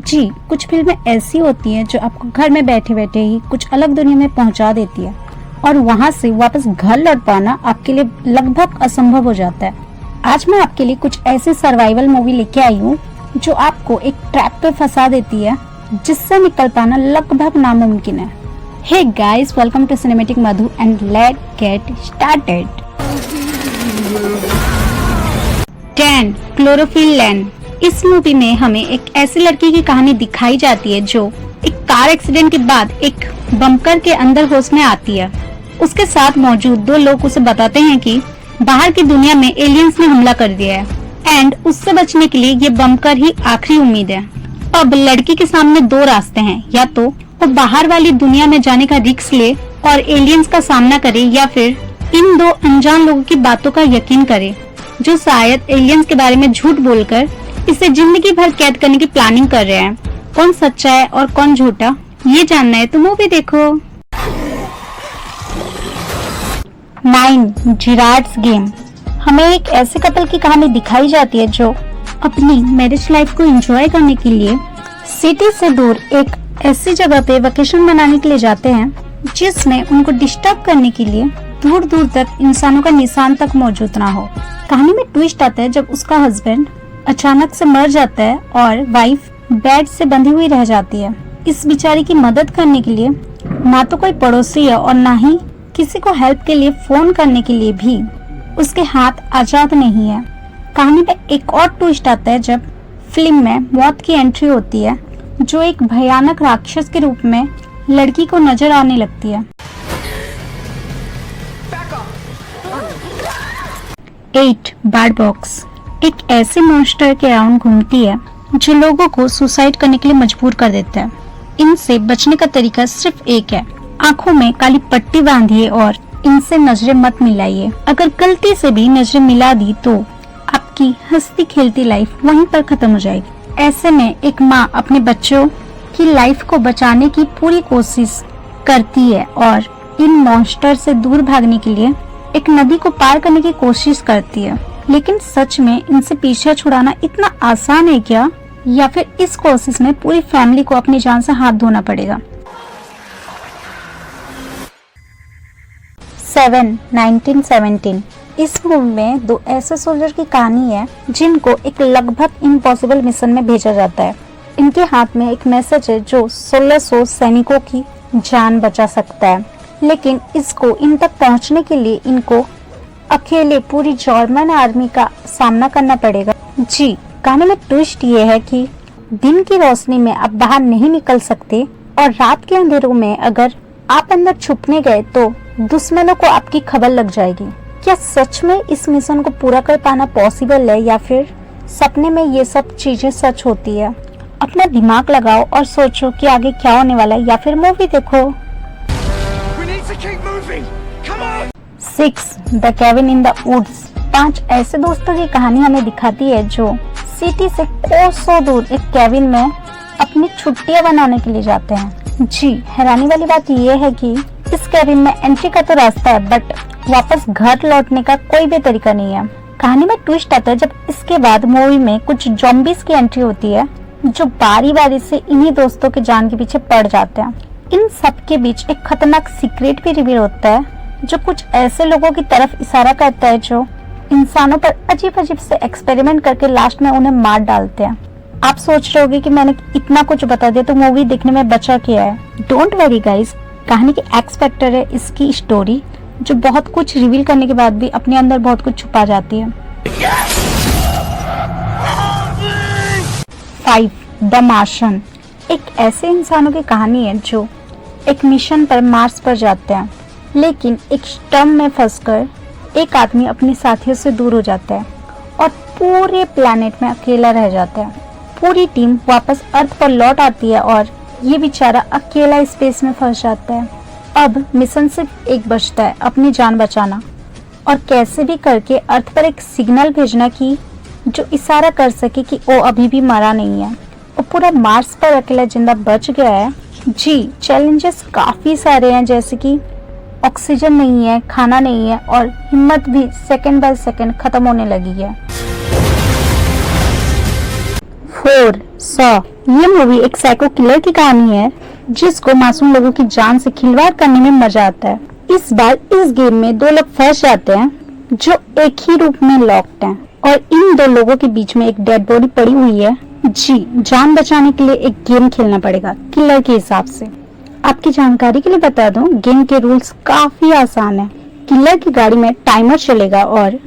जी, कुछ फिल्में ऐसी होती हैं जो आपको घर में बैठे बैठे ही कुछ अलग दुनिया में पहुंचा देती है और वहां से वापस घर लौट पाना आपके लिए लगभग असंभव हो जाता है। आज मैं आपके लिए कुछ ऐसी सर्वाइवल मूवी लेके आई हूँ जो आपको एक ट्रैप पे फंसा देती है जिससे निकल पाना लगभग नामुमकिन है। Hey guys, welcome to cinematic Madhu and let get started. 10 chlorophyll land. इस मूवी में हमें एक ऐसी लड़की की कहानी दिखाई जाती है जो एक कार एक्सीडेंट के बाद एक बंकर के अंदर होश में आती है। उसके साथ मौजूद दो लोग उसे बताते हैं कि बाहर की दुनिया में एलियंस ने हमला कर दिया है एंड उससे बचने के लिए ये बंकर ही आखिरी उम्मीद है। अब लड़की के सामने दो रास्ते हैं, या तो वो बाहर वाली दुनिया में जाने का रिस्क ले और एलियंस का सामना करे, या फिर इन दो अनजान लोगों की बातों का यकीन करे जो शायद एलियंस के बारे में झूठ बोलकर इसे जिंदगी भर कैद करने की प्लानिंग कर रहे हैं। कौन सच्चा है और कौन झूठा, ये जानना है तो मूवी देखो। 9 जिराड्स गेम। हमें एक ऐसे कपल की कहानी दिखाई जाती है जो अपनी मैरिज लाइफ को एंजॉय करने के लिए सिटी से दूर एक ऐसी जगह पे वेकेशन मनाने के लिए जाते हैं जिसमें उनको डिस्टर्ब करने के लिए दूर दूर तक इंसानों का निशान तक मौजूद ना हो। कहानी में ट्विस्ट आता है जब उसका हस्बैंड अचानक से मर जाता है और वाइफ बेड से बंधी हुई रह जाती है। इस बेचारी की मदद करने के लिए ना तो कोई पड़ोसी है और ना ही किसी को हेल्प के लिए फोन करने के लिए भी उसके हाथ आजाद नहीं है। कहानी में एक और ट्विस्ट आता है जब फिल्म में मौत की एंट्री होती है जो एक भयानक राक्षस के रूप में लड़की को नजर आने लगती है। 8 बर्ड बॉक्स। एक ऐसे मॉन्स्टर के अराउंड घूमती है जो लोगों को सुसाइड करने के लिए मजबूर कर देता है। इनसे बचने का तरीका सिर्फ एक है, आंखों में काली पट्टी बांधिए और इनसे नजरें मत मिलाइए। अगर गलती से भी नजरें मिला दी तो आपकी हंसती खेलती लाइफ वहीं पर खत्म हो जाएगी। ऐसे में एक माँ अपने बच्चों की लाइफ को बचाने की पूरी कोशिश करती है और इन मॉन्स्टर से दूर भागने के लिए एक नदी को पार करने की कोशिश करती है। लेकिन सच में इनसे पीछा छुड़ाना इतना आसान है क्या, या फिर इस कोशिश में पूरी फैमिली को अपनी जान से हाथ धोना पड़ेगा। 7 1917। इस मूवी में दो ऐसे सोल्जर की कहानी है जिनको एक लगभग इम्पॉसिबल मिशन में भेजा जाता है। इनके हाथ में एक मैसेज है जो 1600 सैनिकों की जान बचा सकता है, लेकिन इसको इन तक पहुंचने के लिए इनको अकेले पूरी जर्मन आर्मी का सामना करना पड़ेगा। जी, कहानी में ट्विस्ट ये है कि दिन की रोशनी में आप बाहर नहीं निकल सकते और रात के अंधेरों में अगर आप अंदर छुपने गए तो दुश्मनों को आपकी खबर लग जाएगी। क्या सच में इस मिशन को पूरा कर पाना पॉसिबल है या फिर सपने में ये सब चीजें सच होती है? अपना दिमाग लगाओ और सोचो कि आगे क्या होने वाला है, या फिर मूवी देखो। 6 the Kevin in the woods. 5 ऐसे दोस्तों की कहानी हमें दिखाती है जो सिटी से कोसों दूर एक केविन में अपनी छुट्टियां बनाने के लिए जाते हैं। जी, हैरानी वाली बात यह है कि इस केविन में एंट्री का तो रास्ता है बट वापस घर लौटने का कोई भी तरीका नहीं है। कहानी में ट्विस्ट आता है जब इसके बाद मूवी में कुछ ज़ॉम्बीज़ की एंट्री होती है जो बारी बारी से इन्हीं दोस्तों के जान के पीछे पड़ जाते हैं। इन सब के बीच एक खतरनाक सीक्रेट भी रिवील होता है जो कुछ ऐसे लोगों की तरफ इशारा करता है जो इंसानों पर अजीब अजीब से एक्सपेरिमेंट करके लास्ट में उन्हें मार डालते हैं। आप सोच रहे होगे कि मैंने इतना कुछ बता दिया तो मूवी देखने में बचा क्या है। डोंट वरी गाइस, कहानी की एक्स फैक्टर है इसकी स्टोरी जो बहुत कुछ रिवील करने के बाद भी अपने अंदर बहुत कुछ छुपा जाती है। 5 द मार्शन। एक ऐसे इंसानों की कहानी है जो एक मिशन पर मार्स पर जाते हैं, लेकिन एक स्टॉर्म में फंसकर एक आदमी अपने साथियों से दूर हो जाता है और पूरे प्लैनेट में अकेला रह जाता है। पूरी टीम वापस अर्थ पर लौट आती है और ये बेचारा अकेला स्पेस में फंस जाता है। अब मिशन सिर्फ एक बचता है, अपनी जान बचाना और कैसे भी करके अर्थ पर एक सिग्नल भेजना कि जो इशारा कर सके कि वो अभी भी मरा नहीं है और पूरा मार्स पर अकेला जिंदा बच गया है। जी, चैलेंजेस काफी सारे हैं जैसे कि ऑक्सीजन नहीं है, खाना नहीं है और हिम्मत भी सेकंड बाय सेकंड खत्म होने लगी है। 4. सॉ ये मूवी एक साइको किलर की कहानी है जिसको मासूम लोगों की जान से खिलवाड़ करने में मजा आता है। इस बार इस गेम में 2 लोग फंस जाते हैं जो एक ही रूप में लॉक्ड हैं और इन 2 लोगों के बीच में एक डेड बॉडी पड़ी हुई है। जी, जान बचाने के लिए एक गेम खेलना पड़ेगा किलर के हिसाब से। आपकी जानकारी के लिए बता दूं, गेम के रूल्स काफी आसान है। किलर की गाड़ी में टाइमर चलेगा और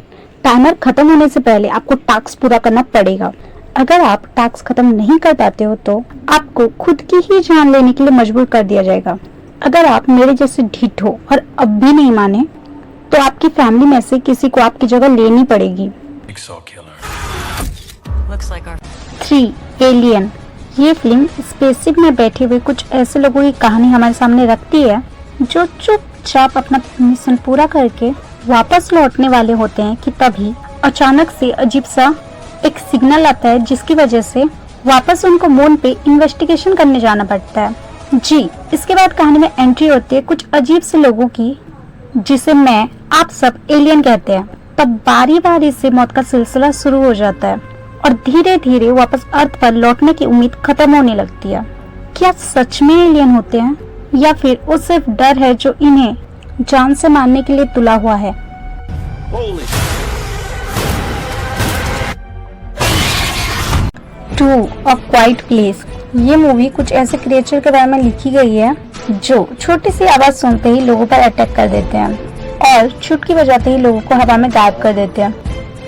टाइमर खत्म होने से पहले आपको टास्क पूरा करना पड़ेगा। अगर आप टास्क खत्म नहीं कर पाते हो तो आपको खुद की ही जान लेने के लिए मजबूर कर दिया जाएगा। अगर आप मेरे जैसे ढीठ हो और अब भी नहीं माने तो आपकी फैमिली में से किसी को आपकी जगह लेनी पड़ेगी। 3. एलियन ये फिल्म स्पेसशिप में बैठे हुए कुछ ऐसे लोगों की कहानी हमारे सामने रखती है जो चुपचाप अपना मिशन पूरा करके वापस लौटने वाले होते हैं कि तभी अचानक से अजीब सा एक सिग्नल आता है जिसकी वजह से वापस उनको मून पे इन्वेस्टिगेशन करने जाना पड़ता है। जी, इसके बाद कहानी में एंट्री होती है कुछ अजीब से लोगों की जिसे मैं आप सब एलियन कहते हैं। तब बारी बारी से मौत का सिलसिला शुरू हो जाता है और धीरे धीरे वापस अर्थ पर लौटने की उम्मीद खत्म होने लगती है। क्या सच में एलियन होते हैं या फिर वो सिर्फ डर है जो इन्हें जान से मारने के लिए तुला हुआ है? 2. अ क्वाइट प्लेस ये मूवी कुछ ऐसे क्रिएचर के बारे में लिखी गई है जो छोटी सी आवाज सुनते ही लोगों पर अटैक कर देते हैं और चुटकी बजाते ही लोगों को हवा में गायब कर देते हैं।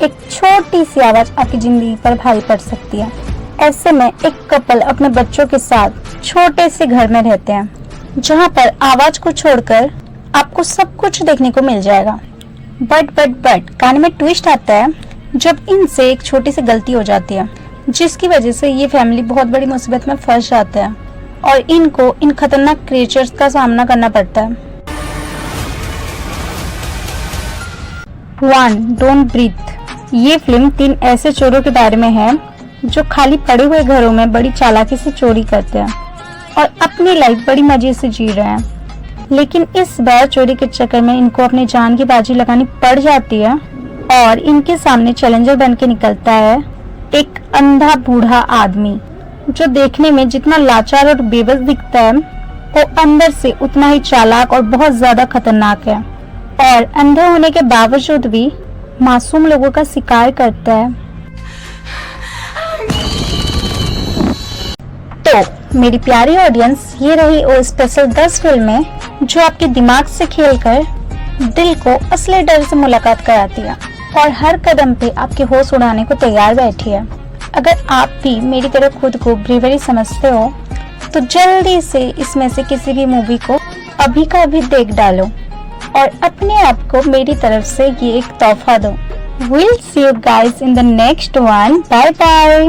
एक छोटी सी आवाज आपकी जिंदगी पर भारी पड़ सकती है। ऐसे में एक कपल अपने बच्चों के साथ छोटे से घर में रहते हैं जहां पर आवाज को छोड़कर आपको सब कुछ देखने को मिल जाएगा। बट कहानी में ट्विस्ट आता है जब इनसे एक छोटी सी गलती हो जाती है जिसकी वजह से ये फैमिली बहुत बड़ी मुसीबत में फंस जाते हैं और इनको इन खतरनाक क्रिएचर्स का सामना करना पड़ता है। 1. डोंट ब्रीथ ये फिल्म 3 ऐसे चोरों के बारे में है जो खाली पड़े हुए घरों में बड़ी चालाकी से चोरी करते हैं और अपनी लाइफ बड़ी मजे से जी रहे हैं। लेकिन इस बार चोरी के चक्कर में इनको अपनी जान की बाजी लगानी पड़ जाती है और इनके सामने चैलेंजर बन के निकलता है एक अंधा बूढ़ा आदमी जो देखने में जितना लाचार और बेबस दिखता है वो अंदर से उतना ही चालाक और बहुत ज्यादा खतरनाक है और अंधा होने के बावजूद भी मासूम लोगों का शिकार करता है। तो मेरी प्यारी ऑडियंस, ये रही वो स्पेशल 10 फिल्में जो आपके दिमाग से खेलकर दिल को असली डर से मुलाकात कराती है और हर कदम पे आपके होश उड़ाने को तैयार बैठी है। अगर आप भी मेरी तरह खुद को ब्रेवरी समझते हो तो जल्दी से इसमें से किसी भी मूवी को अभी का अभी देख डालो और अपने आप को मेरी तरफ से ये एक तोहफा दो। We'll see you guys in the next one. Bye bye.